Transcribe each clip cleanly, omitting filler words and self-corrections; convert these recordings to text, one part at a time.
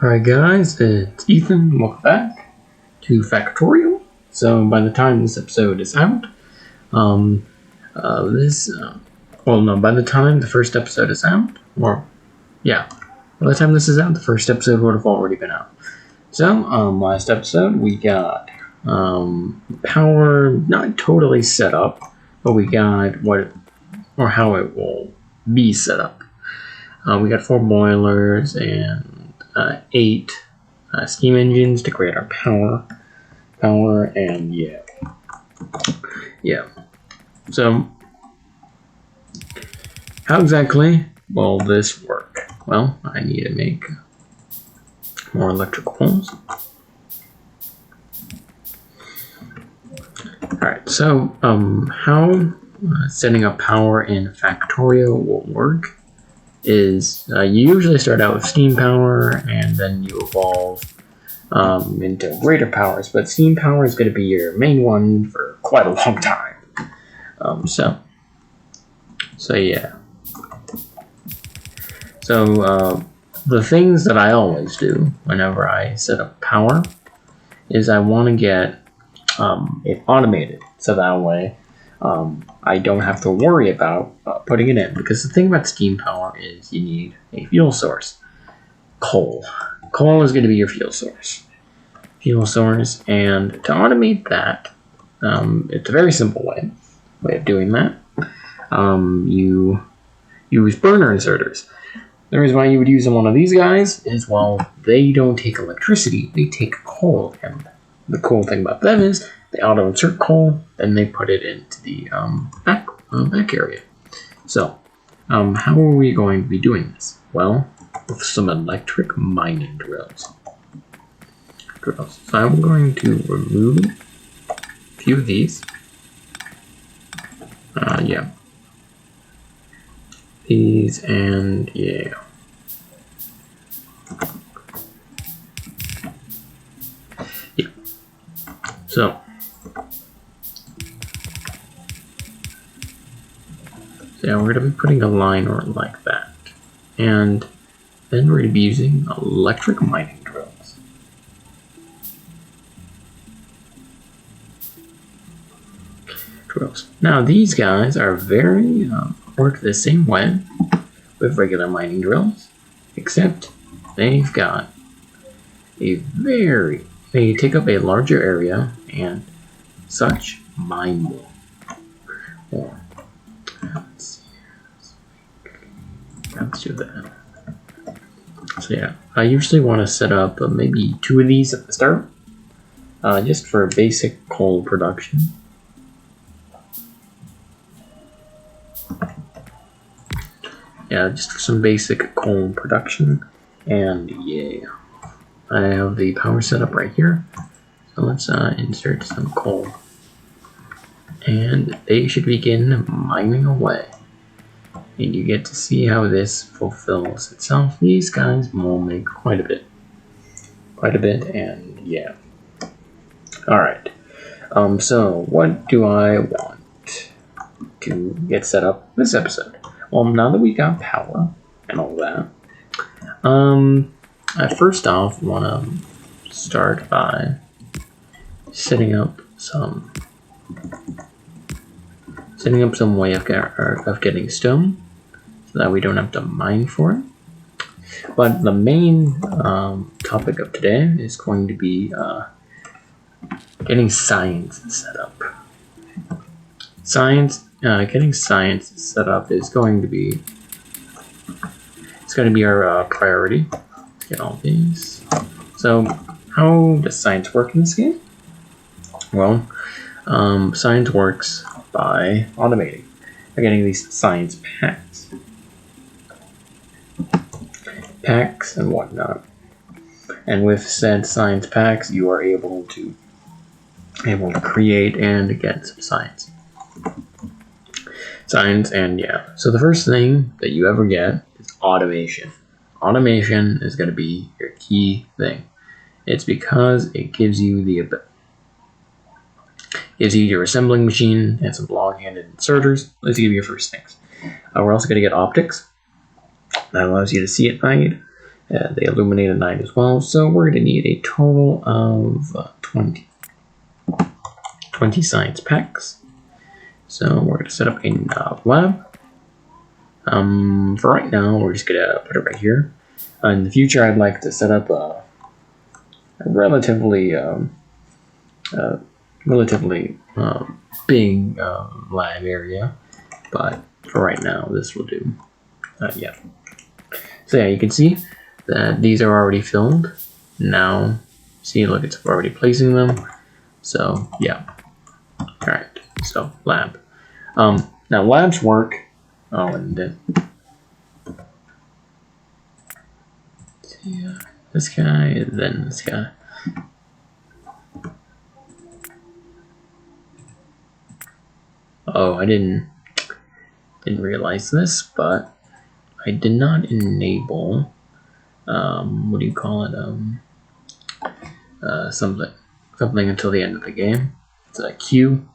Alright guys, it's Ethan. Welcome back to Factorio. So by the time this episode is out, by the time the first episode is out, by the time this is out, the first episode would have already been out. So, last episode we got, power not totally set up, but we got how it will be set up. We got 4 boilers and 8 steam engines to create our power, and so how exactly will this work? Well, I need to make more electrical poles. Alright, so how setting up power in Factorio will work is you usually start out with steam power and then you evolve into greater powers, but steam power is going to be your main one for quite a long time. So the things that I always do whenever I set up power is I want to get it automated, so that way I don't have to worry about putting it in, because the thing about steam power is you need a fuel source. Coal is going to be your fuel source, and to automate that, it's a very simple way of doing that. You use burner inserters. The reason why you would use one of these guys is, well, they don't take electricity, they take coal, and the cool thing about them is they auto insert coal, then they put it into the back area. So, how are we going to be doing this? Well, with some electric mining drills. So I'm going to remove a few of these. These and So we're going to be putting a line like that, and then we're going to be using electric mining drills. Now these guys are work the same way with regular mining drills, except they take up a larger area and such mine more. Let's do that. So I usually want to set up maybe 2 of these at the start, just for basic coal production. Just for some basic coal production, and I have the power set up right here. So let's insert some coal, and they should begin mining away. And you get to see how this fulfills itself. These guys will make quite a bit, and Alright, so what do I want to get set up this episode? Well, now that we got power and all that, I first off want to start by setting up some way of getting stone, so that we don't have to mine for it. But the main topic of today is going to be getting science set up. Getting science set up is going to be our priority. Let's get all these. So, how does science work in this game? Well, science works by automating, by getting these science packs and whatnot. And with said science packs, you are able to create and get some science. So the first thing that you ever get is automation. Automation is going to be your key thing. It's because it gives you your assembling machine and some log-handed inserters. Let's give you your first things. We're also going to get optics. That allows you to see at night They illuminate at night as well. So we're going to need a total of 20 science packs. So we're going to set up a lab. For right now, we're just going to put it right here. In the future, I'd like to set up a relatively big lab area, but for right now, this will do. Yeah. So yeah, you can see that these are already filled. Now, see, look, it's already placing them. So yeah. All right. So lab. Now labs work. Oh, and then yeah, this guy, and then this guy. Oh, I didn't realize this, but I did not enable what do you call it? Something until the end of the game. It's a queue.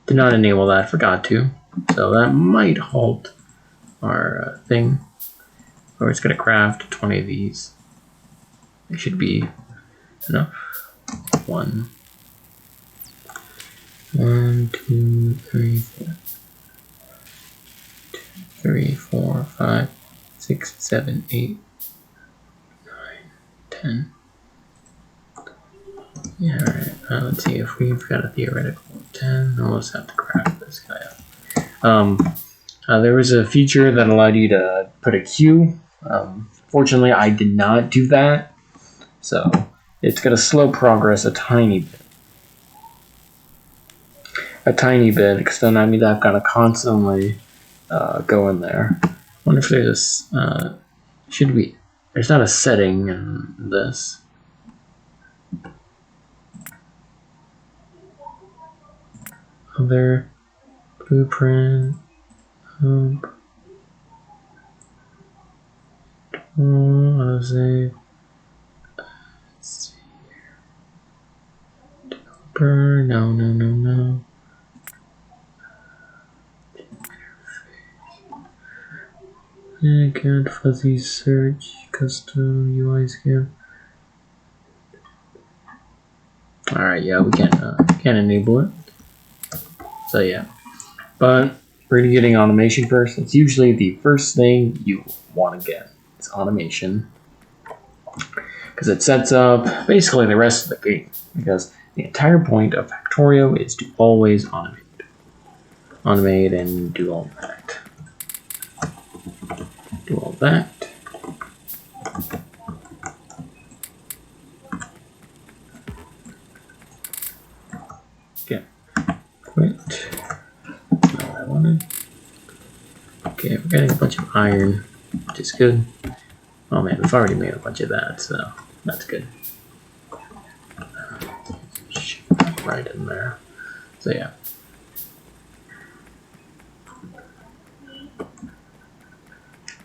Did not enable that. Forgot to. So that might halt our thing. Or it's gonna craft 20 of these. It should be enough. 1, 2, 3, 4. 3, 4, 5, 6, 7, 8, 9, 10. Yeah, alright. Let's see if we've got a theoretical 10. I'll just have to craft this guy up. There was a feature that allowed you to put a queue. Fortunately, I did not do that. So it's going to slow progress a tiny bit. Because then that means I've got to constantly go in there. I wonder if there's there's not a setting in this. Other blueprint. Autosave. Let's see here. Developer. No. Good fuzzy search, custom UI scan. Alright, yeah, we can enable it. So yeah, but we're gonna getting automation first. It's usually the first thing you want to get. It's automation because it sets up basically the rest of the game. Because the entire point of Factorio is to always automate and do all that. Do all that. Okay. Quit. Not what I wanted. Okay, we're getting a bunch of iron, which is good. Oh man, we've already made a bunch of that, so that's good. Right in there. So yeah.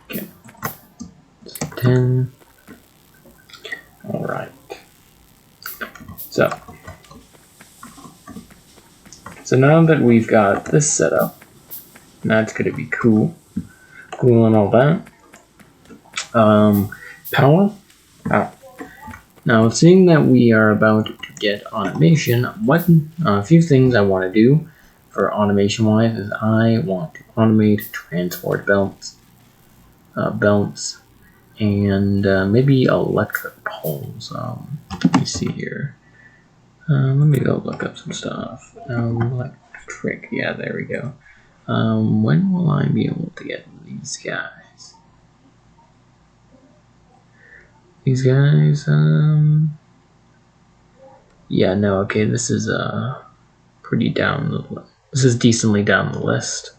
Okay. 10. Alright. So now that we've got this set up, that's gonna be cool. Cool and all that. Power. Now, seeing that we are about to get automation, a few things I want to do for automation wise is I want to automate transport belts, and maybe electric poles. Let me see here. Let me go look up some stuff. Electric, yeah, there we go. When will I be able to get these guys? These guys, yeah, no, okay, this is pretty down. This is decently down the list.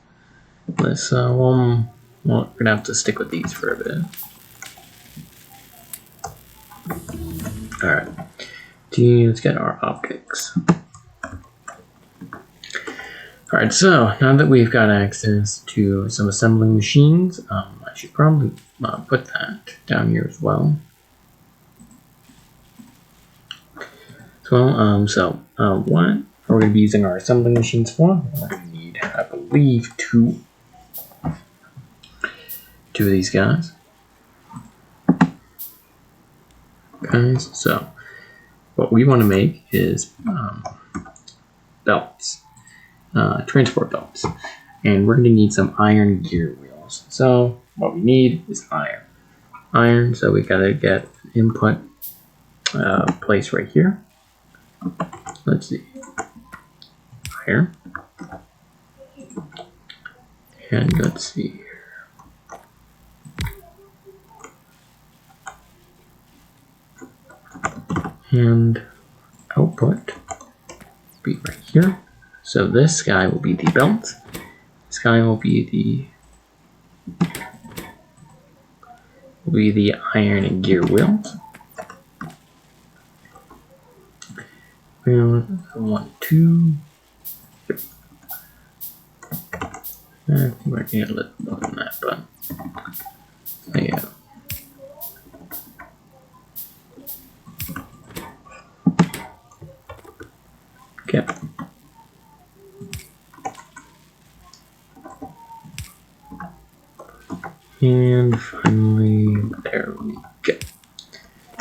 Well, we're gonna have to stick with these for a bit. All right, let's get our optics. All right, so now that we've got access to some assembling machines, I should probably put that down here as well. So, what we're going to be using our assembling machines for? We're going to need, I believe, two of these guys. guys. So what we want to make is belts, transport belts, and we're going to need some iron gear wheels. So what we need is iron. So we got to get an input place right here. Let's see, iron, and let's see. And output be right here. So this guy will be the belt. This guy will be the iron and gear wheels. Wheel 1, 2. Yep. I think we're gonna get a little more than that, but yeah. Okay. And finally, there we go.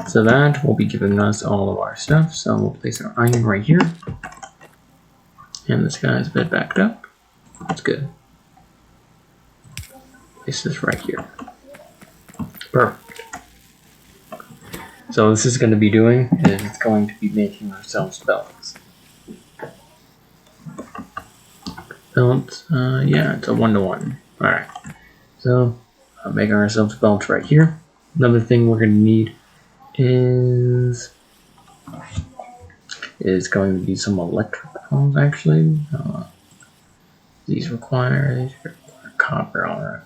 So that will be giving us all of our stuff. So we'll place our iron right here. And this guy's a bit backed up. That's good. Place this right here. Perfect. So what this is going to be doing is it's going to be making ourselves belts. Belts, yeah, it's a 1-to-1. Alright. So, making ourselves belts right here. Another thing we're going to need is going to be some electricals, actually. These require copper, alright.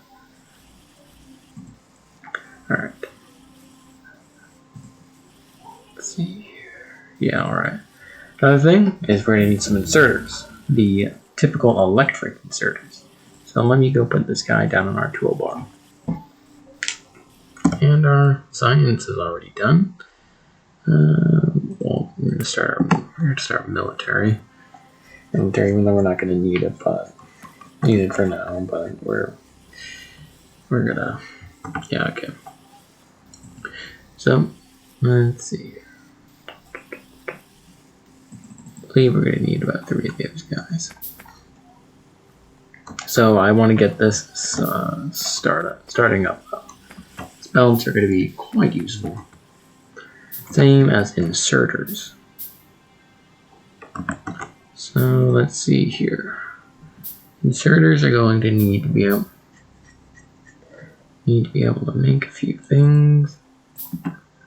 Alright. Let's see here. Yeah, alright. Another thing is we're going to need some inserters. The typical electric inserters. So let me go put this guy down on our toolbar. And our science is already done. Well, we're gonna start military. Military, even though we're not gonna need it, but need it for now. But we're gonna, yeah, okay. So let's see. I believe we're gonna need about 3 of those guys. So I want to get this starting up. These belts are going to be quite useful. Same as inserters. So let's see here. Inserters are going to need to be able to make a few things.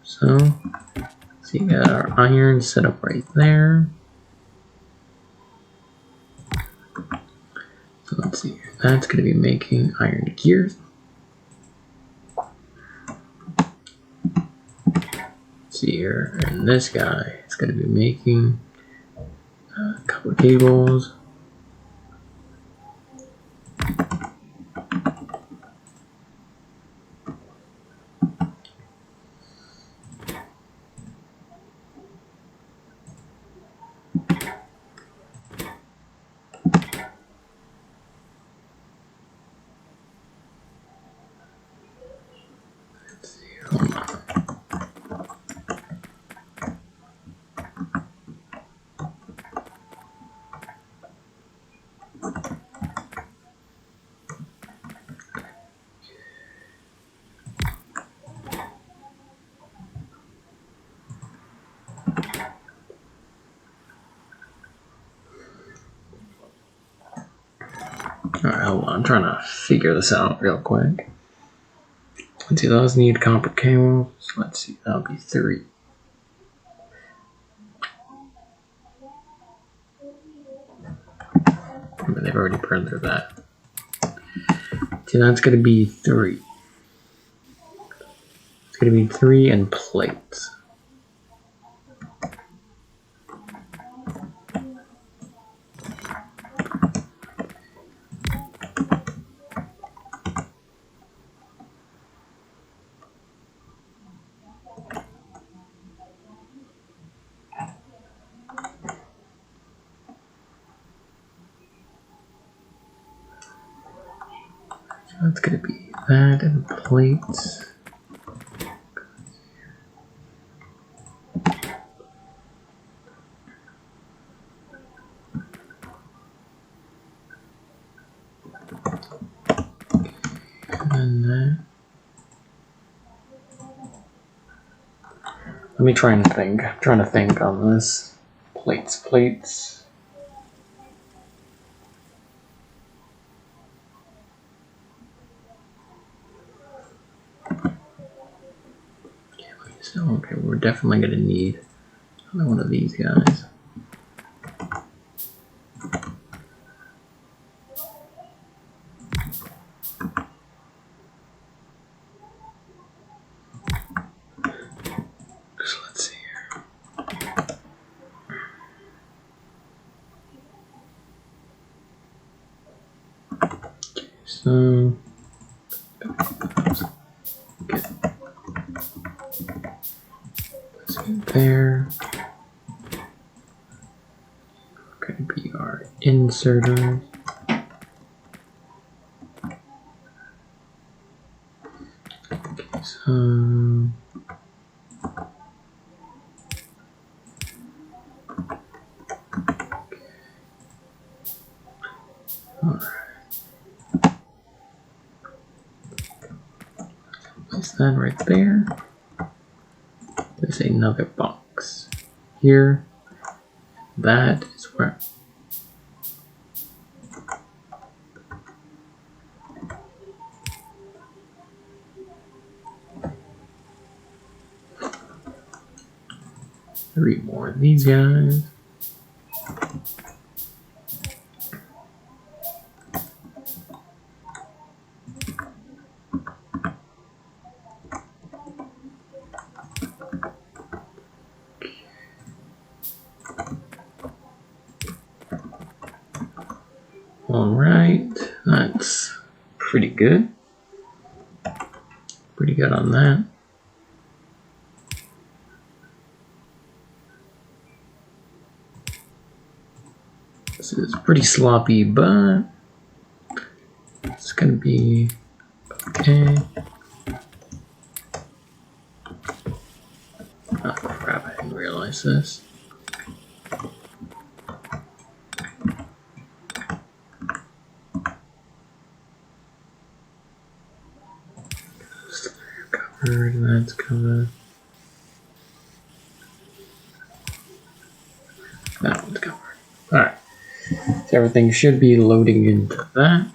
So you got our iron set up right there. So let's see here. That's going to be making iron gears. Let's see here, and this guy is going to be making a couple of cables. Alright, hold on. I'm trying to figure this out real quick. Let's see, those need copper cables. Let's see, that'll be 3. They've already burned through that. See, that's going to be 3. It's going to be 3 and plates. So that's going to be that and plates. that. Let me try and think. I'm trying to think on this. Plates. So, okay, we're definitely going to need another one of these guys. So let's see here. Okay, so let's get there. Going to be our inserters. Okay, so place that right there. There's another box here. That is where three more of these guys. Alright, that's pretty good. Pretty good on that. This is pretty sloppy, but it's gonna be okay. Oh crap, I didn't realize this. Covered, that's covered. That one's covered. Alright. So everything should be loading into that.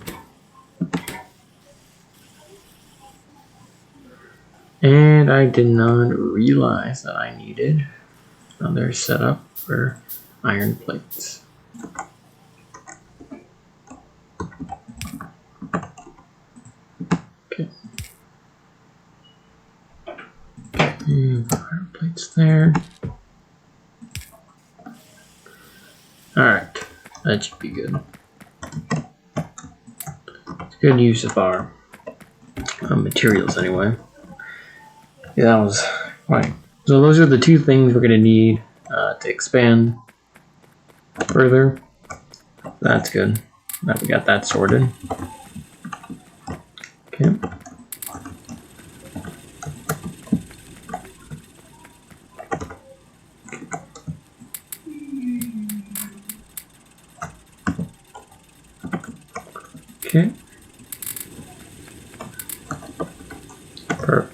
And I did not realize that I needed another setup for iron plates. Okay. Iron plates there. Alright, that should be good. It's good use of our materials anyway. Yeah, that was fine. So those are the two things we're going to need to expand further. That's good. Now we got that sorted. Okay. Okay. Perfect.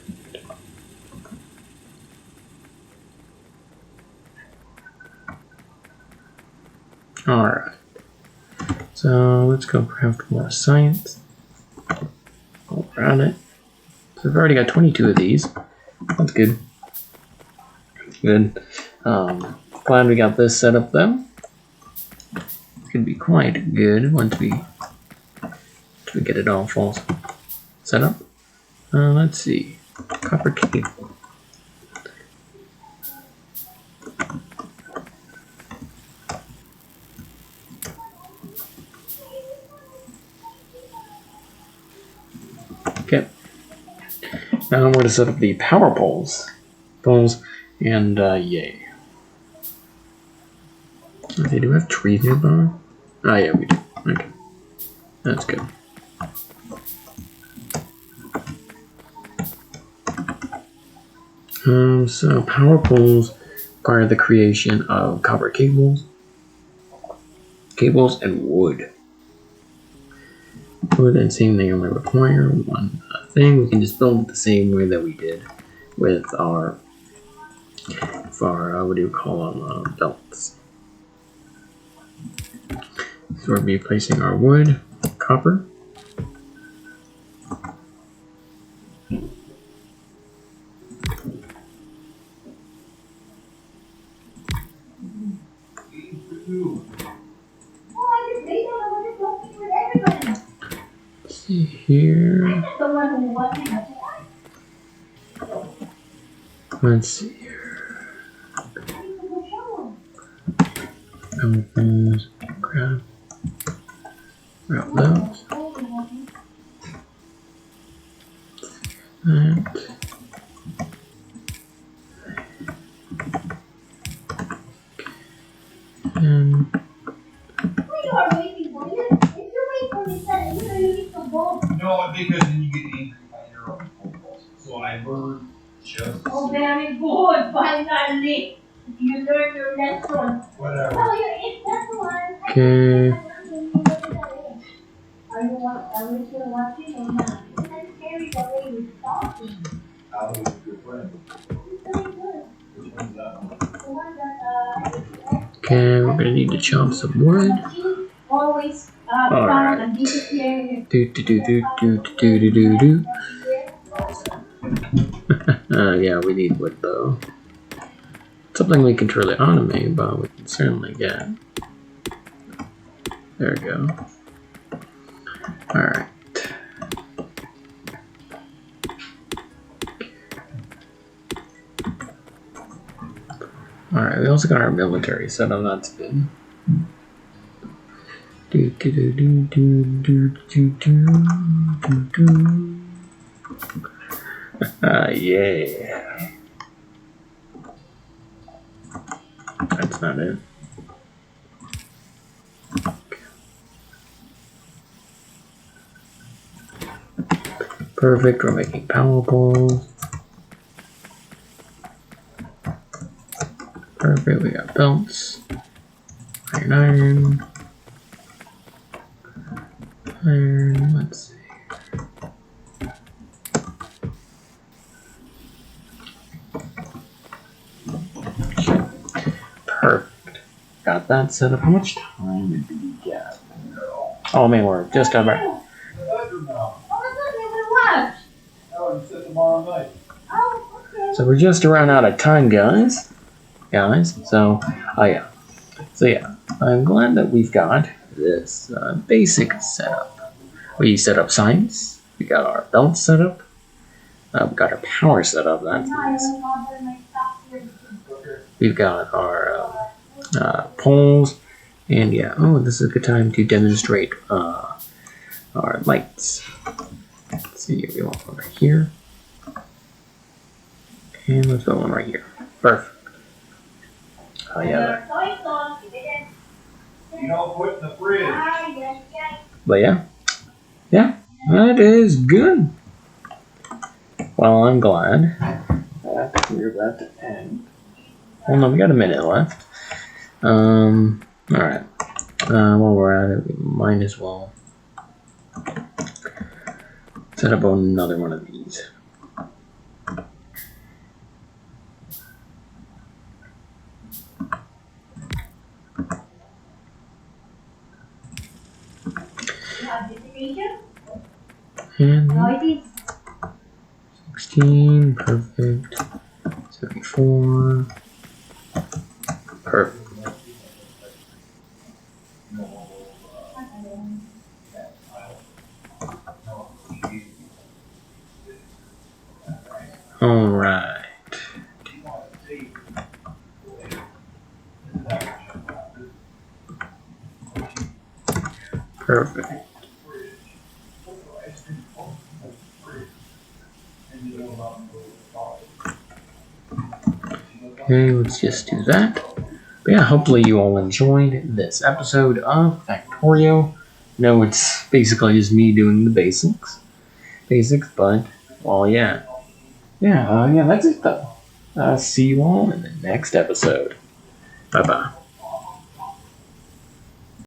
Alright. So let's go craft more science. All around it. So we've already got 22 of these. That's good. Good. Glad we got this set up though. It's gonna be quite good once we get it all full set up. Let's see. Copper cable. Okay. Now I'm going to set up the power poles. And yay. They do have trees nearby. Ah, yeah, we do. Okay. That's good. So power poles require the creation of copper cables and wood. wood and seeing they only require one thing, we can just build it the same way that we did with our what do you call them, belts. So we'll be placing our wood, copper. Let's see here. Let's see here. Grab those. That. And no, because then you get angry by your own fault. So I learned just. Oh, very good. Finally, you learned your lesson. Whatever. Oh, it's that one. okay. Are you still watching or not? I'm scary the way you're talking. How is your friend? It's very good. Which one's that one? The one that Okay, we're gonna need to chop some wood. always Alright. and disappear. Do. Yeah, we need wood though. Something we can truly automate, but we can certainly get. There we go. Alright. Alright, we also got our military set up, that's good. Yeah. That's not it. Perfect, we're making power poles. Perfect, we got belts. Iron. Iron, let's see. Perfect. Got that set up. How much time did we get? Oh man, we're just over. Oh, I thought you would watch. No, you said tomorrow night. Oh, okay. So we're just around out of time, guys. So, I'm glad that we've got this basic setup. We set up science. We got our belt set up. We got our power set up. That's nice. We've got our poles. And yeah, this is a good time to demonstrate our lights. Let's see, we want one right here. And let's put one right here. Perfect. Oh yeah. You don't put in the fridge. But yeah, that is good. Well, I'm glad that we're about to end. Well, no, we got a minute left. Alright. While we're at it, we might as well set up another one of these. And 16, perfect. 74, perfect. All right. Perfect. Okay, let's just do that. But yeah, hopefully you all enjoyed this episode of Factorio. No, it's basically just me doing the basics, but well, yeah, that's it though. See you all in the next episode. Bye bye.